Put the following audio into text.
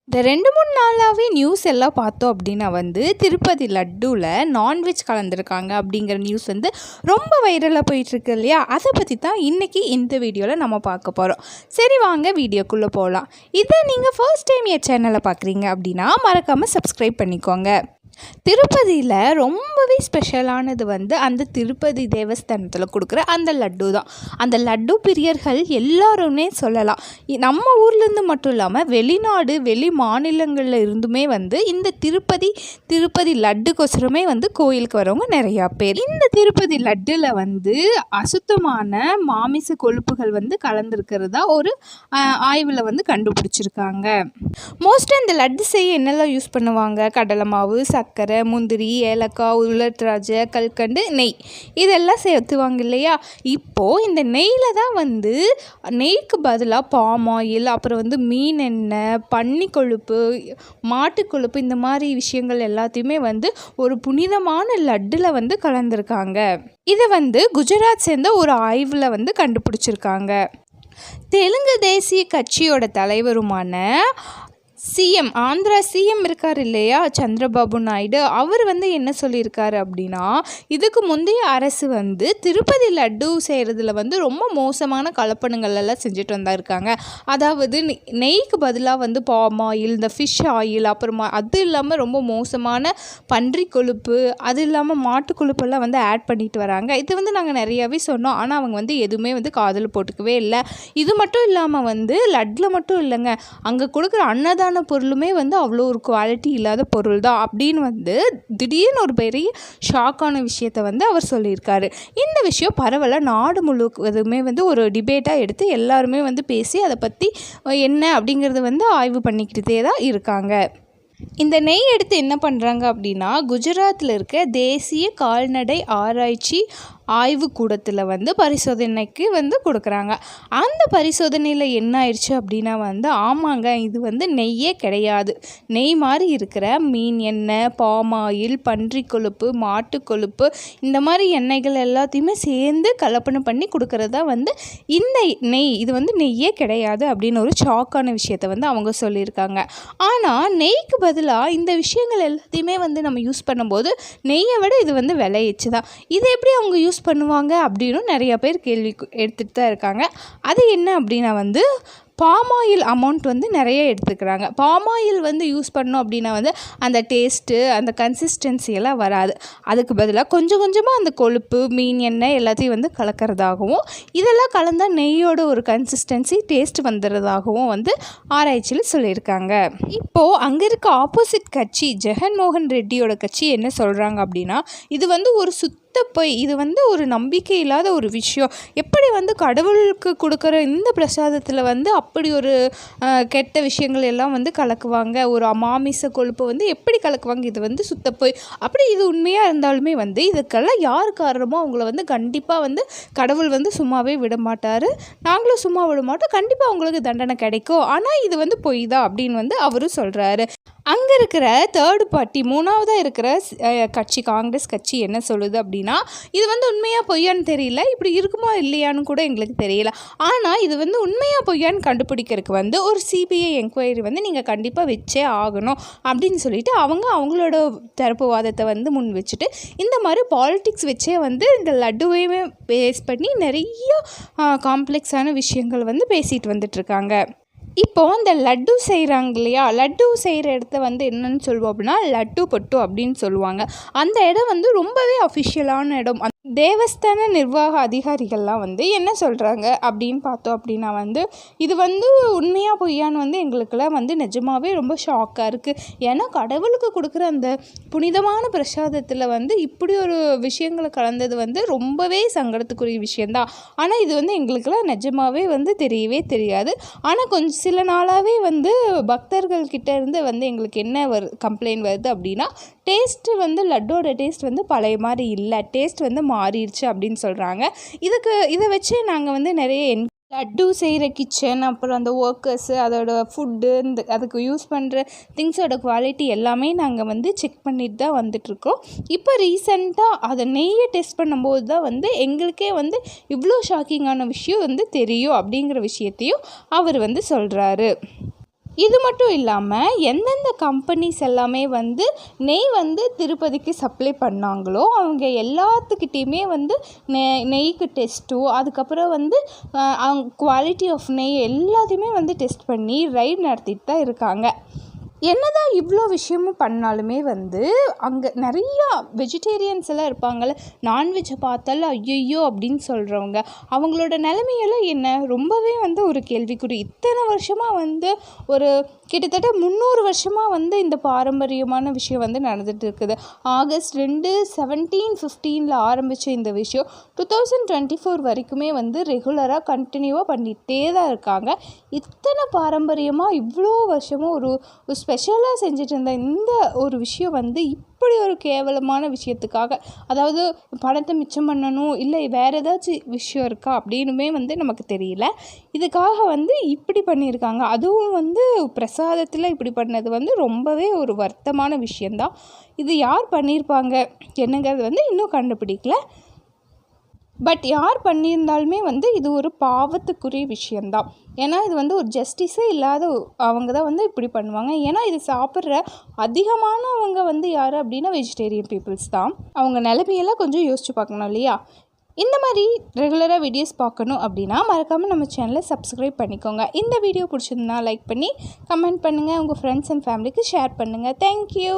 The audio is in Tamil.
இந்த 2-3 நாளாகவே நியூஸ் எல்லாம் பார்த்தோம் அப்படின்னா திருப்பதி லட்டுவில் நான்வெஜ் கலந்துருக்காங்க அப்படிங்கிற நியூஸ் ரொம்ப வைரலாக போயிட்டுருக்கு இல்லையா. அதை பற்றி தான் இன்றைக்கி இந்த வீடியோவில் நம்ம பார்க்க போகிறோம். சரி, வாங்க வீடியோக்குள்ளே போகலாம். இதை நீங்கள் ஃபர்ஸ்ட் டைம் என் சேனலை பார்க்குறீங்க அப்படின்னா மறக்காமல் சப்ஸ்கிரைப் பண்ணிக்கோங்க. திருப்பதியில் ரொம்பவே ஸ்பெஷலானது அந்த திருப்பதி தேவஸ்தானத்தில் கொடுக்குற அந்த லட்டு தான். அந்த லட்டு பிரியர்கள் எல்லாருமே சொல்லலாம். நம்ம ஊர்லேருந்து மட்டும் இல்லாமல் வெளிநாடு வெளி மாநிலங்களில் இருந்துமே இந்த திருப்பதி லட்டுக்கோசரமே கோயிலுக்கு வரவங்க நிறையா பேர். இந்த திருப்பதி லட்டில் அசுத்தமான மாமிச கொழுப்புகள் கலந்துருக்கிறதா ஒரு ஆய்வில் கண்டுபிடிச்சிருக்காங்க. மோஸ்ட்டாக இந்த லட்டு செய்ய என்னெல்லாம் யூஸ் பண்ணுவாங்க? கடலை மாவு, சர்க்கரை, முந்திரி, ஏலக்காய், உலர் திராட்சை, கல்கண்டு, நெய் இதெல்லாம் சேர்த்துவாங்க இல்லையா. இப்போது இந்த நெய்யில் தான் நெய்க்கு பதிலாக பாம் ஆயில், அப்புறம் மீன் எண்ணெய், பன்னி கொழுப்பு, மாட்டுக்கொழுப்பு, இந்த மாதிரி விஷயங்கள் எல்லாத்தையுமே ஒரு புனிதமான லட்டில் கலந்துருக்காங்க. இதை குஜராத் சேர்ந்த ஒரு ஆய்வில் கண்டுபிடிச்சிருக்காங்க. தெலுங்கு தேசிய கட்சியோட தலைவருமான சிஎம், ஆந்திரா சிஎம் இருக்கார் இல்லையா, சந்திரபாபு நாயுடு, அவர் என்ன சொல்லியிருக்காரு அப்படின்னா, இதுக்கு முந்தைய அரசு திருப்பதி லட்டு செய்கிறதுல ரொம்ப மோசமான கலப்படங்கள் எல்லாம் செஞ்சுட்டு வந்தாருக்காங்க. அதாவது நெய்க்கு பதிலாக பாம் ஆயில், இந்த ஃபிஷ் ஆயில், அப்புறமா அது இல்லாமல் ரொம்ப மோசமான பன்றி கொழுப்பு, அது இல்லாமல் மாட்டு கொழுப்பெல்லாம் ஆட் பண்ணிட்டு வராங்க. இது நாங்கள் நிறையாவே சொன்னோம். ஆனால் அவங்க எதுவுமே காதில் போட்டுக்கவே இல்லை. இது மட்டும் இல்லாமல் லட்டில் மட்டும் இல்லைங்க, அங்கே கொடுக்குற அன்னதான பொருளுமே அவ்வளோ ஒரு குவாலிட்டி இல்லாத பொருள் தான் அப்படின்னு திடீர்னு ஒரு பெரிய ஷாக்கான விஷயத்தை அவர் சொல்லியிருக்காரு. இந்த விஷயம் பரவலாக நாடு முழுவதுமே ஒரு டிபேட்டாக எடுத்து எல்லாருமே பேசி அதை பற்றி என்ன அப்படிங்கிறது ஆய்வு பண்ணிக்கிட்டே தான் இருக்காங்க. இந்த நெய் எடுத்து என்ன பண்ணுறாங்க அப்படின்னா, குஜராத்தில் இருக்க தேசிய கால்நடை ஆராய்ச்சி ஆய்வுக்கூடத்தில் பரிசோதனைக்கு கொடுக்குறாங்க. அந்த பரிசோதனையில் என்ன ஆயிடுச்சு அப்படின்னா ஆமாங்க, இது நெய்யே கிடையாது. நெய் மாதிரி இருக்கிற மீன் எண்ணெய், பாம் ஆயில், பன்றி கொழுப்பு, மாட்டு கொழுப்பு, இந்த மாதிரி எண்ணெய்கள் எல்லாத்தையுமே சேர்ந்து கலப்பனை பண்ணி கொடுக்குறதா இந்த நெய். இது நெய்யே கிடையாது அப்படின்னு ஒரு ஷாக்கான விஷயத்தை அவங்க சொல்லியிருக்காங்க. ஆனால் நெய்க்கு பதிலாக இந்த விஷயங்கள் எல்லாத்தையுமே நம்ம யூஸ் பண்ணும்போது நெய்யை விட இது விளையிச்சு தான். இது எப்படி அவங்க யூஸ் பண்ணுவாங்க அப்படின்னு நிறைய பேர் கேள்வி எடுத்துகிட்டு தான் இருக்காங்க. அது என்ன அப்படின்னா பாம் ஆயில் அமௌண்ட் நிறைய எடுத்துக்கிறாங்க. பாம் ஆயில் யூஸ் பண்ணோம் அப்படின்னா அந்த டேஸ்ட்டு, அந்த கன்சிஸ்டன்சி எல்லாம் வராது. அதுக்கு பதிலாக கொஞ்சம் கொஞ்சமாக அந்த கொழுப்பு, மீன் எண்ணெய் எல்லாத்தையும் கலக்கிறதாகவும், இதெல்லாம் கலந்தால் நெய்யோட ஒரு கன்சிஸ்டன்சி, டேஸ்ட் வந்துடுறதாகவும் ஆராய்ச்சியில் சொல்லியிருக்காங்க. இப்போது அங்கே இருக்க ஆப்போசிட் கட்சி ஜெகன்மோகன் ரெட்டியோட கட்சி என்ன சொல்கிறாங்க அப்படின்னா, இது ஒரு பொய், இது ஒரு நம்பிக்கை இல்லாத ஒரு விஷயம். எப்படி கடவுளுக்கு கொடுக்குற இந்த பிரசாதத்தில் அப்படி ஒரு கெட்ட விஷயங்கள் எல்லாம் கலக்குவாங்க, ஒரு அமாமிச கொழுப்பு எப்படி கலக்குவாங்க, இது சுத்தப்போய். அப்படி இது உண்மையாக இருந்தாலுமே இதுக்கெல்லாம் யார் காரணமோ அவங்கள கண்டிப்பாக கடவுள் சும்மாவே விட மாட்டார், நாங்களும் சும்மா விட மாட்டோம், கண்டிப்பாக அவங்களுக்கு தண்டனை கிடைக்கும். ஆனால் இது பொய் தான் அப்படின்னு அவரும் சொல்கிறாரு. அங்கே இருக்கிற தேர்டு பார்ட்டி, மூணாவதாக இருக்கிற கட்சி காங்கிரஸ் கட்சி என்ன சொல்லுது அப்படின்னா, இது உண்மையாக பொய்யான்னு தெரியல, இப்படி இருக்குமா இல்லையான்னு கூட எங்களுக்கு தெரியல, ஆனால் இது உண்மையாக பொய்யான்னு கண்டுபிடிக்கிறதுக்கு ஒரு சிபிஐ என்கொயரி நீங்கள் கண்டிப்பாக வச்சே ஆகணும் அப்படின்னு சொல்லிட்டு அவங்களோட தரப்பு வாதத்தை முன் வச்சுட்டு இந்த மாதிரி பாலிட்டிக்ஸ் வச்சே இந்த லட்டுவையுமே பேஸ் பண்ணி நிறைய காம்ப்ளெக்ஸான விஷயங்கள் பேசிட்டு வந்துட்டுருக்காங்க. இப்போது அந்த லட்டு செய்கிறாங்க இல்லையா, லட்டு செய்கிற இடத்த என்னென்னு சொல்லுவோம் அப்படின்னா லட்டு பட்டு அப்படின்னு சொல்லுவாங்க. அந்த இடம் ரொம்பவே அஃபிஷியலான இடம். தேவஸ்தான நிர்வாக அதிகாரிகள்லாம் என்ன சொல்கிறாங்க அப்படின்னு பார்த்தோம் அப்படின்னா இது உண்மையாக பொய்யான்னு எங்களுக்கெல்லாம் நிஜமாகவே ரொம்ப ஷாக்காக இருக்குது. ஏன்னா கடவுளுக்கு கொடுக்குற அந்த புனிதமான பிரசாதத்தில் இப்படி ஒரு விஷயங்களை கலந்தது ரொம்பவே சங்கடத்துக்குரிய விஷயந்தான். ஆனால் இது எங்களுக்கெல்லாம் நிஜமாகவே தெரியவே தெரியாது. ஆனால் கொஞ்சம் சில நாளாகவே பக்தர்கள்கிட்ட இருந்து எங்களுக்கு என்ன கம்ப்ளைண்ட் வருது அப்படின்னா, டேஸ்ட்டு லட்டோட டேஸ்ட் பழைய மாதிரி இல்லை, டேஸ்ட் மாறிடுச்சு அப்படின்னு சொல்கிறாங்க. இதை வச்சு நாங்கள் நிறைய லட்டு செய்கிற கிச்சன், அப்புறம் அந்த ஒர்க்கர்ஸு, அதோட ஃபுட்டு, அதுக்கு யூஸ் பண்ணுற திங்ஸோட குவாலிட்டி எல்லாமே நாங்கள் செக் பண்ணிட்டு தான் வந்துட்ருக்கோம். இப்போ ரீசெண்டாக அதை நெய்யை டெஸ்ட் பண்ணும்போது தான் எங்களுக்கே இவ்வளோ ஷாக்கிங்கான விஷயம் தெரியும் அப்படிங்கிற விஷயத்தையும் அவர் சொல்கிறாரு. இது மட்டும் இல்லாமல் எந்தெந்த கம்பெனிஸ் எல்லாமே வந்து நெய் வந்து திருப்பதிக்கு சப்ளை பண்ணாங்களோ அவங்க எல்லாத்துக்கிட்டேயுமே வந்து நெய்க்கு டெஸ்ட்டோ அதுக்கப்புறம் வந்து அவங்க குவாலிட்டி ஆஃப் நெய் எல்லாத்தையுமே வந்து டெஸ்ட் பண்ணி ரைட் நடத்திட்டு தான் இருக்காங்க. என்னதான் இவ்வளோ விஷயமும் பண்ணாலுமே வந்து அங்கே நிறையா வெஜிடேரியன்ஸ் எல்லாம் இருப்பாங்கள்ல, நான்வெஜ்ஜை பார்த்தாலும் ஐயோ அப்படின்னு சொல்கிறவங்க, அவங்களோட நிலைமையெல்லாம் என்ன ரொம்பவே வந்து ஒரு கேள்விக்குறி. இத்தனை வருஷமாக வந்து ஒரு கிட்டத்தட்ட 300 வருஷமாக வந்து இந்த பாரம்பரியமான விஷயம் வந்து நடந்துகிட்டு இருக்குது. ஆகஸ்ட் 2, 1715 ஆரம்பித்த இந்த விஷயம் 2024 வரைக்குமே வந்து ரெகுலராக கண்டினியூவாக பண்ணிகிட்டே தான் இருக்காங்க. இத்தனை பாரம்பரியமாக இவ்வளோ வருஷமும் ஒரு ஸ்பெஷலாக செஞ்சுட்டு இருந்த இந்த ஒரு விஷயம் வந்து இப்படி ஒரு கேவலமான விஷயத்துக்காக, அதாவது பணத்தை மிச்சம் பண்ணணும் இல்லை வேறு ஏதாச்சும் விஷயம் இருக்கா அப்படின்னுமே வந்து நமக்கு தெரியல. இதுக்காக வந்து இப்படி பண்ணியிருக்காங்க. அதுவும் வந்து பிரசாதத்தில் இப்படி பண்ணது வந்து ரொம்பவே ஒரு வருத்தமான விஷயந்தான். இது யார் பண்ணியிருப்பாங்க என்னங்கிறது வந்து இன்னும் கண்டுபிடிக்கல. பட் யார் பண்ணியிருந்தாலுமே வந்து இது ஒரு பாவத்துக்குரிய விஷயந்தான். ஏன்னா இது வந்து ஒரு ஜஸ்டிஸே இல்லாத அவங்க தான் வந்து இப்படி பண்ணுவாங்க. ஏன்னா இது சாப்பிட்ற அதிகமானவங்க வந்து யார் அப்படின்னா வெஜிடேரியன் பீப்புள்ஸ் தான். அவங்க நிலைமையெல்லாம் கொஞ்சம் யோசிச்சு பார்க்கணும் இல்லையா? இந்த மாதிரி ரெகுலராக வீடியோஸ் பார்க்கணும் அப்படின்னா மறக்காமல் நம்ம சேனலை சப்ஸ்கிரைப் பண்ணிக்கோங்க. இந்த வீடியோ பிடிச்சிருந்தா லைக் பண்ணி கமெண்ட் பண்ணுங்கள். உங்கள் ஃப்ரெண்ட்ஸ் அண்ட் ஃபேமிலிக்கு ஷேர் பண்ணுங்கள். தேங்க்யூ.